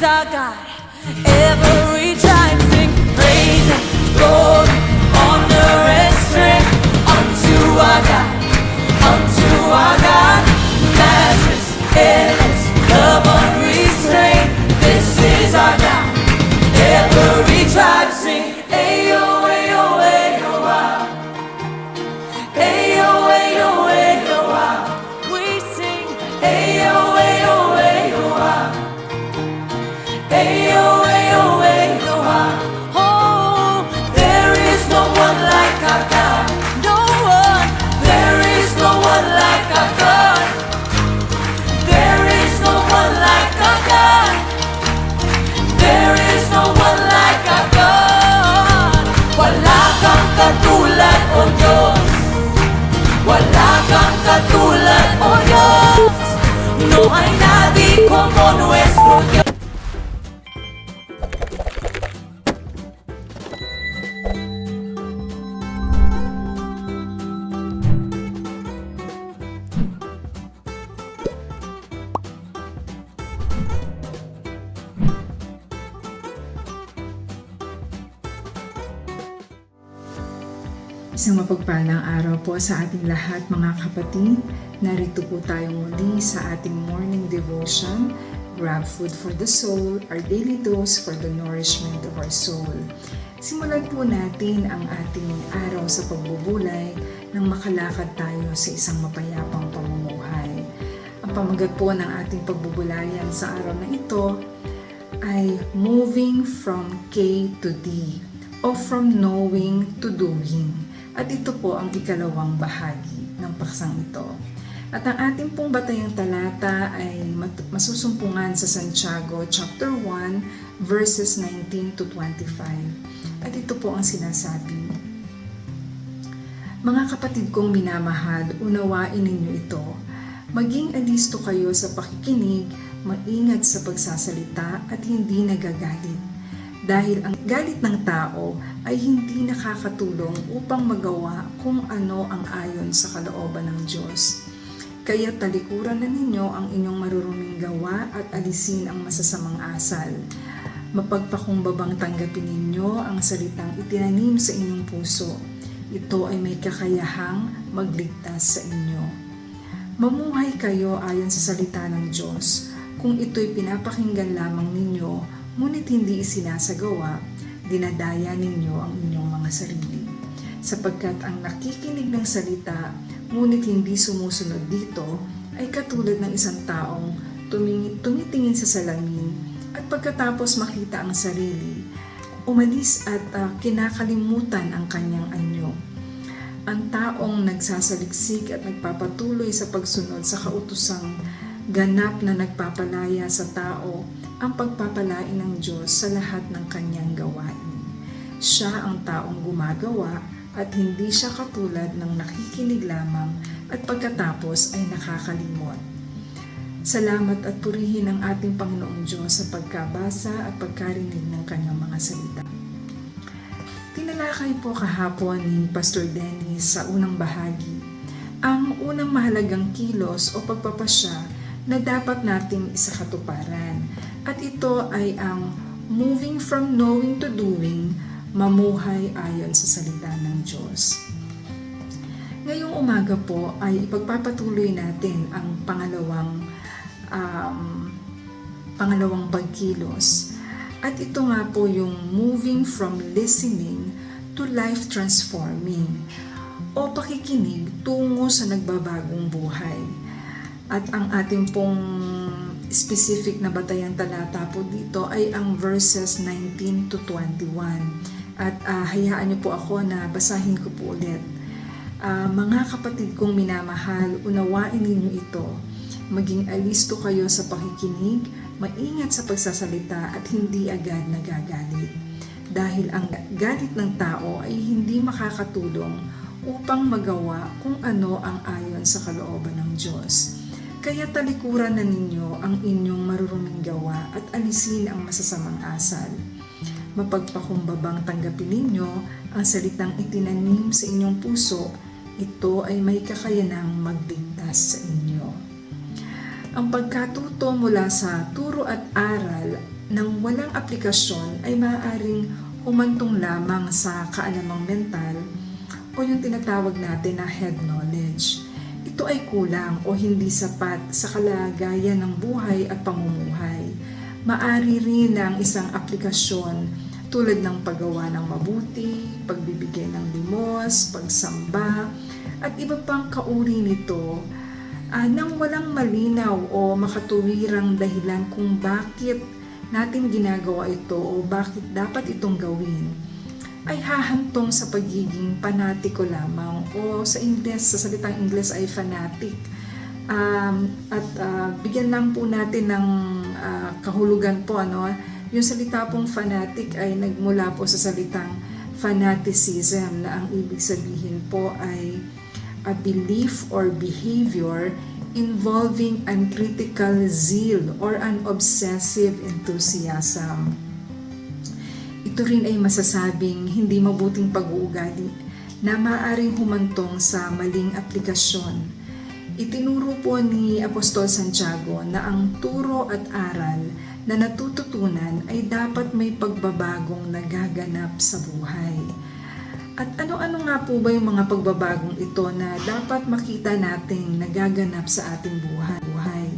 our God. Every tribe sing praise and glory, honor and strength unto our God, unto our God. Matchless, endless, love unrestrained. This is our God. Every tribe sing, ayo, ayo, ayo, wow. Ayo, ayo, ayo, wow. We sing, ayo, ayo, ayo, wow. Ayo, ayo, ayo, wow. Oh, there is no one like our God. No one. There is no one like our God. There is no one like our God. There is no one like our God. Wala kang katulad, O Diyos. Wala kang katulad, O Diyos. No hay nadie como nuestro Dios. Isang mapagpalang araw po sa ating lahat mga kapatid. Narito po tayo muli sa ating morning devotion, Grab Food for the Soul, our daily dose for the nourishment of our soul. Simulan po natin ang ating araw sa pagbubulay nang makalakad tayo sa isang mapayapang pamumuhay. Ang pamagat po ng ating pagbubulayan sa araw na ito ay Moving from K to D o From Knowing to Doing. At ito po ang ikalawang bahagi ng paksang ito. At ang ating pong batayang talata ay masusumpungan sa Santiago chapter 1 verses 19 to 25. At ito po ang sinasabi. Mga kapatid kong minamahal, unawain ninyo ito. Maging alisto kayo sa pakikinig, maingat sa pagsasalita at hindi nagagalit. Dahil ang galit ng tao ay hindi nakakatulong upang magawa kung ano ang ayon sa kalooban ng Diyos. Kaya talikuran na ninyo ang inyong maruruming gawa at alisin ang masasamang asal. Mapagpakumbabang tanggapin ninyo ang salitang itinanim sa inyong puso. Ito ay may kakayahang magligtas sa inyo. Mamuhay kayo ayon sa salita ng Diyos. Kung ito'y pinapakinggan lamang ninyo, ngunit hindi isinasagawa, dinadaya ninyo ang inyong mga sarili. Sapagkat ang nakikinig ng salita, ngunit hindi sumusunod dito, ay katulad ng isang taong tumitingin sa salamin at pagkatapos makita ang sarili, umalis at kinakalimutan ang kanyang anyo. Ang taong nagsasaliksik at nagpapatuloy sa pagsunod sa kautosang ganap na nagpapalaya sa tao ang pagpapalain ng Diyos sa lahat ng kanyang gawain. Siya ang taong gumagawa at hindi siya katulad ng nakikinig lamang at pagkatapos ay nakakalimot. Salamat at purihin ang ating Panginoong Diyos sa pagkabasa at pagkarinig ng kanyang mga salita. Tinalakay po kahapon ni Pastor Dennis sa unang bahagi ang unang mahalagang kilos o pagpapasya na dapat nating isakatuparan. At ito ay ang moving from knowing to doing, mamuhay ayon sa salita ng Diyos. Ngayong umaga po ay ipagpapatuloy natin ang pangalawang pagkilos. At ito nga po yung moving from listening to life transforming o pakikinig tungo sa nagbabagong buhay. At ang ating pong specific na batayan talata po dito ay ang verses 19 to 21. At hayaan niyo po ako na basahin ko po ulit. Mga kapatid kong minamahal, unawain ninyo ito. Maging alisto kayo sa pakikinig, maingat sa pagsasalita at hindi agad nagagalit. Dahil ang galit ng tao ay hindi makakatulong upang magawa kung ano ang ayon sa kalooban ng Diyos. Kaya talikuran na ninyo ang inyong maruruming gawa at alisin ang masasamang asal. Mapagpakumbabang tanggapin ninyo ang salitang itinanim sa inyong puso, ito ay may kakayanang magligtas sa inyo. Ang pagkatuto mula sa turo at aral ng walang aplikasyon ay maaaring humantong lamang sa kaalamang mental o yung tinatawag natin na head knowledge. Ito ay kulang o hindi sapat sa kalagayan ng buhay at pamumuhay. Maari rin ang isang aplikasyon tulad ng paggawa ng mabuti, pagbibigay ng limos, pagsamba, at iba pang kauri nito nang walang malinaw o makatuwirang dahilan kung bakit natin ginagawa ito o bakit dapat itong gawin, ay hahantong sa pagiging panatiko lamang o sa salitang Ingles ay fanatic. Bigyan lang po natin ng kahulugan po, yung salita pong fanatic ay nagmula po sa salitang fanaticism na ang ibig sabihin po ay a belief or behavior involving uncritical zeal or an obsessive enthusiasm. Ito rin ay masasabing hindi mabuting pag-uugali na maaaring humantong sa maling aplikasyon. Itinuro po ni Apostol Santiago na ang turo at aral na natututunan ay dapat may pagbabagong nagaganap sa buhay. At ano-ano nga po ba yung mga pagbabagong ito na dapat makita nating nagaganap sa ating buhay?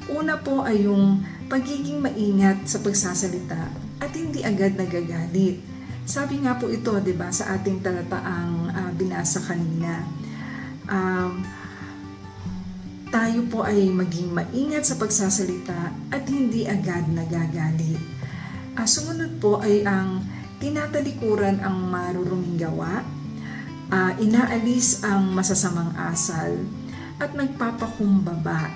Una po ay yung pagiging maingat sa pagsasalita at hindi agad nagagalit. Sabi nga po ito, 'di ba, sa ating talataang binasa kanina. Tayo po ay maging maingat sa pagsasalita at hindi agad nagagalit. Sumunod po ay ang tinatalikuran ang maruruming gawa, inaalis ang masasamang asal, at nagpapakumbaba.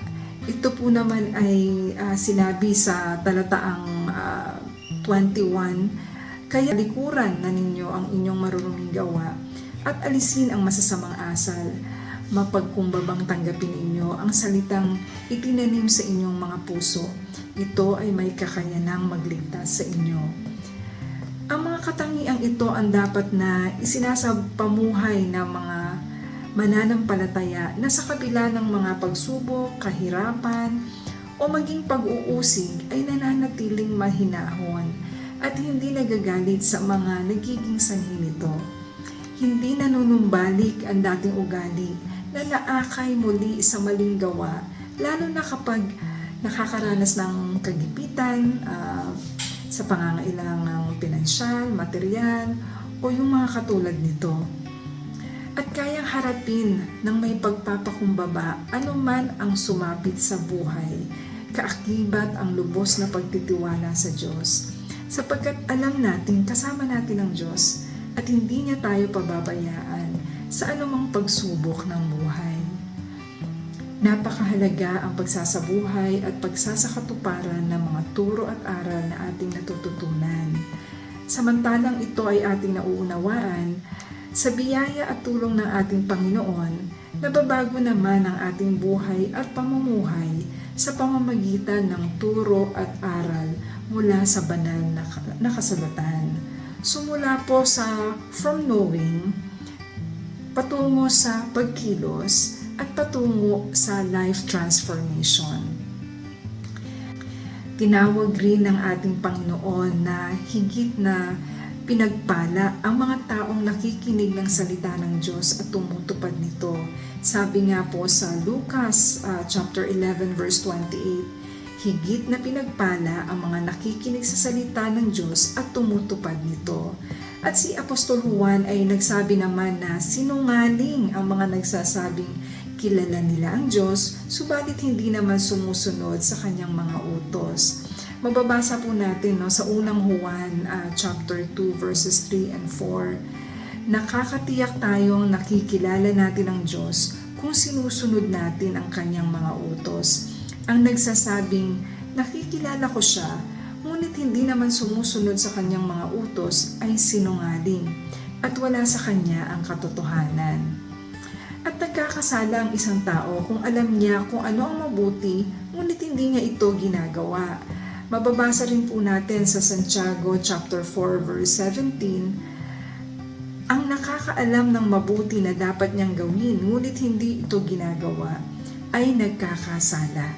Ito po naman ay sinabi sa talataang 21, kaya talikuran na ninyo ang inyong maruruming gawa at alisin ang masasamang asal. Mapagkumbabang tanggapin ninyo ang salitang itinanim sa inyong mga puso. Ito ay may kakayanang magligtas sa inyo. Ang mga katangiang ito ang dapat na isinasapamuhay ng mga mananampalataya na sa kabila ng mga pagsubok, kahirapan, o maging pag-uusig ay nananatiling mahinahon at hindi nagagalit sa mga nagiging sanhi nito. Hindi nanunumbalik ang dating ugali na naakay muli sa maling gawa, lalo na kapag nakakaranas ng kagipitan, sa pangangailangang pinansyal, material, o yung mga katulad nito. At kayang harapin ng may pagpapakumbaba anuman ang sumapit sa buhay, kaakibat ang lubos na pagtitiwala sa Diyos, sapagkat alam natin kasama natin ang Diyos at hindi niya tayo pababayaan sa anumang pagsubok ng buhay. Napakahalaga ang pagsasabuhay at pagsasakatuparan ng mga turo at aral na ating natututunan. Samantalang ito ay ating nauunawaan, sa biyaya at tulong ng ating Panginoon, nababago naman ang ating buhay at pamumuhay sa pamamagitan ng turo at aral mula sa banal na kasulatan. Sumula po sa from knowing, patungo sa pagkilos, at patungo sa life transformation. Tinawag rin ng ating Panginoon na higit na pinagpala ang mga taong nakikinig ng salita ng Diyos at tumutupad nito. Sabi nga po sa Lucas chapter 11 verse 28, higit na pinagpala ang mga nakikinig sa salita ng Diyos at tumutupad nito. At si Apostol Juan ay nagsabi naman na sinungaling ang mga nagsasabing kilala nila ang Diyos, subalit hindi naman sumusunod sa kanyang mga utos. Mababasa po natin sa unang Juan chapter 2 verses 3 and 4. Nakakatiyak tayong nakikilala natin ang Diyos kung sinusunod natin ang kanyang mga utos. Ang nagsasabing nakikilala ko siya, ngunit hindi naman sumusunod sa kanyang mga utos ay sinungaling at wala sa kanya ang katotohanan. At nagkakasala ang isang tao kung alam niya kung ano ang mabuti, ngunit hindi niya ito ginagawa. Mababasa rin po natin sa Santiago chapter 4 verse 17, ang nakakaalam ng mabuti na dapat niyang gawin ngunit hindi ito ginagawa ay nagkakasala.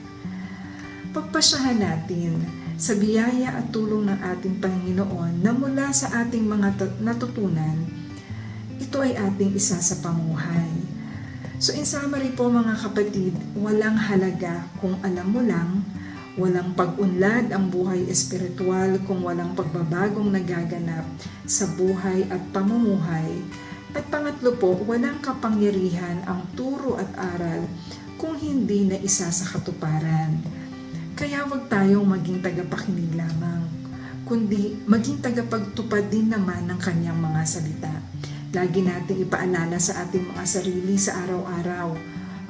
Pagpasyahan natin sa biyaya at tulong ng ating Panginoon na mula sa ating mga natutunan, ito ay ating isa sa pamuhay. So in summary po mga kapatid, walang halaga kung alam mo lang. Walang pag-unlad ang buhay espiritual kung walang pagbabagong nagaganap sa buhay at pamumuhay. At pangatlo po, walang kapangyarihan ang turo at aral kung hindi na isa sa katuparan. Kaya wag tayong maging tagapakinig lamang, kundi maging tagapagtupad din naman ng kanyang mga salita. Lagi nating ipaalala sa ating mga sarili sa araw-araw,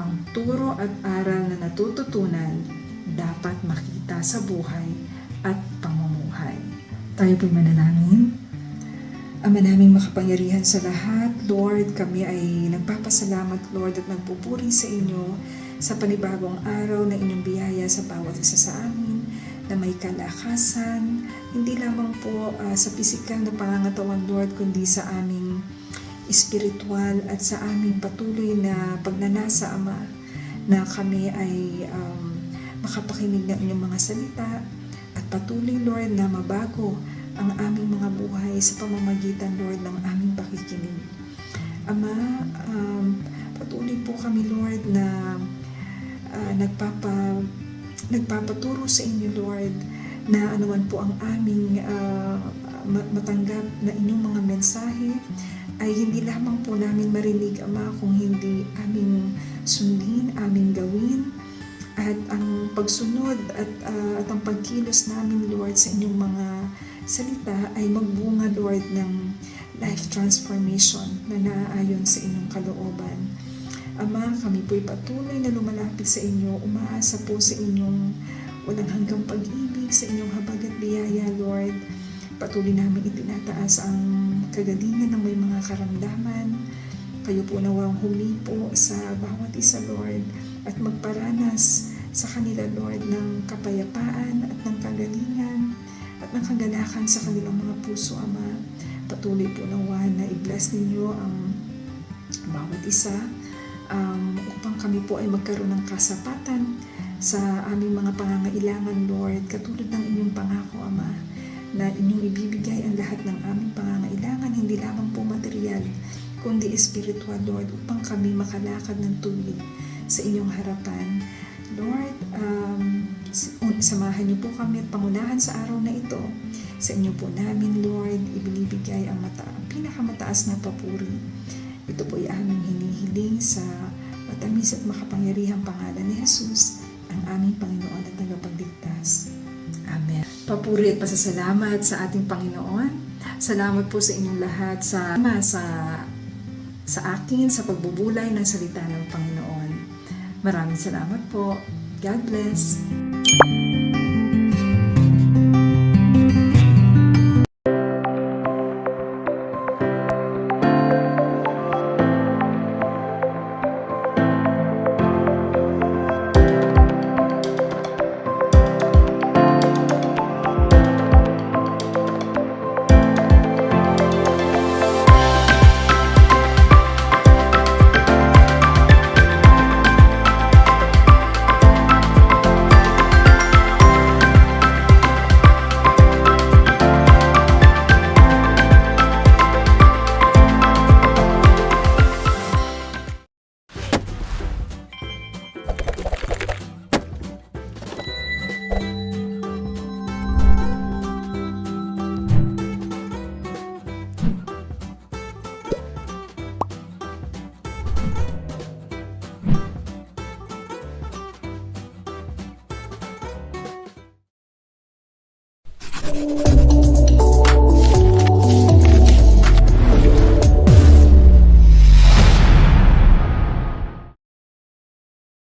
ang turo at aral na natututunan dapat makita sa buhay at pamumuhay. Tayo po'y manalangin. Ama naming makapangyarihan sa lahat, Lord, kami ay nagpapasalamat, Lord, at nagpupuri sa inyo sa panibagong araw na inyong biyaya sa bawat isa sa amin, na may kalakasan, hindi lamang po sa pisikal na pangangatawan, Lord, kundi sa aming espiritual at sa aming patuloy na pagnanasa, Ama, na kami ay makapakinig ng inyong mga salita at patuloy, Lord, na mabago ang aming mga buhay sa pamamagitan, Lord, ng aming pakikinig. Ama, patuloy po kami, Lord, na nagpapaturo sa inyo, Lord, na anuman po ang aming matanggap na inyong mga mensahe ay hindi lamang po namin marinig, Ama, kung hindi aming sundin, aming gawin. At ang pagsunod at ang pagkilos namin, Lord, sa inyong mga salita ay magbunga, Lord, ng life transformation na naaayon sa inyong kalooban. Ama, kami po'y patuloy na lumalapit sa inyo, umaasa po sa inyong walang hanggang pag-ibig, sa inyong habag at biyaya, Lord. Patuloy namin itinataas ang kagalingan ng may mga karamdaman. Kayo po nawang humipo sa bawat isa, Lord, at magparanas sa kanila, Lord, ng kapayapaan at ng kagalingan at ng kagalakan sa kanilang mga puso, Ama. Patuloy po nawan na i-bless ninyo ang bawat isa upang kami po ay magkaroon ng kasapatan sa aming mga pangangailangan, Lord, katulad ng inyong pangako, Ama, na inyong ibibigay ang lahat ng aming pangangailangan, hindi lamang po material, kundi espiritual, Lord, upang kami makalakad ng tuwid sa inyong harapan. Lord, Samahan niyo po kami at pangunahan sa araw na ito. Sa inyo po namin, Lord, ibinibigay ang pinakamataas na papuri. Ito po ay aming hinihiling sa matamis at makapangyarihang pangalan ni Jesus, ang aming Panginoon at tagapagligtas. Amen. Papuri at pasasalamat sa ating Panginoon. Salamat po sa inyong lahat sa akin sa pagbubulay ng salita ng Panginoon. Maraming salamat po. God bless.